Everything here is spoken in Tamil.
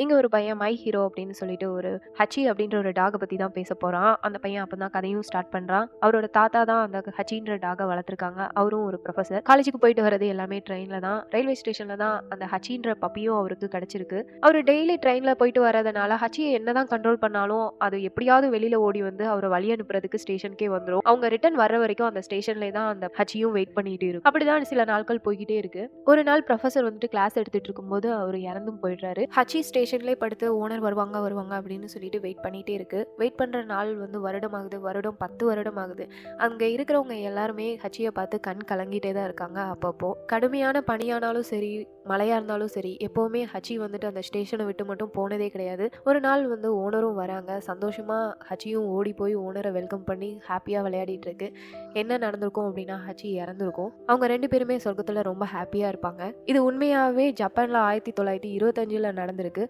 இங்க ஒரு பையன் மை ஹீரோ அப்படின்னு சொல்லிட்டு ஒரு ஹச்சி அப்படின்ற ஒரு டாக பத்தி தான் பேச போறான். அந்த பையன் அப்பதான் கதையும் ஸ்டார்ட் பண்றான். அவரோட தாத்தா தான் அந்த ஹச்சின்ற டாக வளர்த்துருக்காங்க. அவரும் ஒரு ப்ரொஃபசர். காலேஜுக்கு போயிட்டு வரது எல்லாமே ட்ரெயின்ல தான். ரயில்வே ஸ்டேஷன்ல தான் அந்த ஹச்சின்ற பப்பியும் அவருக்கு கிடைச்சிருக்கு. அவரு டெய்லி ட்ரெயின்ல போயிட்டு வரதுனால ஹச்சிய என்னதான் கண்ட்ரோல் பண்ணாலும் அது எப்படியாவது வெளியில ஓடி வந்து அவர வழி அனுப்புறதுக்கு ஸ்டேஷனுக்கே வந்துரும். அவங்க ரிட்டர்ன் வர்ற வரைக்கும் அந்த ஸ்டேஷன்லயே தான் அந்த ஹச்சியும் வெயிட் பண்ணிட்டு இருக்கும். அப்படிதான் சில நாட்கள் போய்க்கிட்டே இருக்கு. ஒரு நாள் ப்ரொஃபசர் வந்துட்டு கிளாஸ் எடுத்துட்டு இருக்கும்போது அவரு இறந்தும் போயிடுறாரு. ஹச்சி ஸ்டேஷன்லயே படுத்து ஓனர் வருவாங்க வருவாங்க அப்படின்னு சொல்லிட்டு வெயிட் பண்ணிட்டே இருக்கு. வெயிட் பண்ற நாள் வந்து வருடம் ஆகுது. வருடம் 10 வருடம் ஆகுது. அங்க இருக்கிறவங்க எல்லாருமே ஹச்சிய பார்த்து கண் கலங்கிட்டே தான் இருக்காங்க. அப்பப்போ கடுமையான பனியானாலும் சரி, மழையா இருந்தாலும் சரி, எப்பவுமே ஹச்சி வந்துட்டு அந்த ஸ்டேஷனை விட்டு மட்டும் போனதே கிடையாது. ஒரு நாள் வந்து ஓனரும் வராங்க. சந்தோஷமா ஹச்சியும் ஓடி போய் ஓனரை வெல்கம் பண்ணி ஹாப்பியா விளையாடிட்டு இருக்கு. என்ன நடந்திருக்கும் அப்படின்னா ஹச்சி இறந்திருக்கும். அவங்க 2 பேருமே சொர்க்கத்துல ரொம்ப ஹாப்பியா இருப்பாங்க. இது உண்மையாவே ஜப்பான்ல 1925ல நடந்திருக்கு.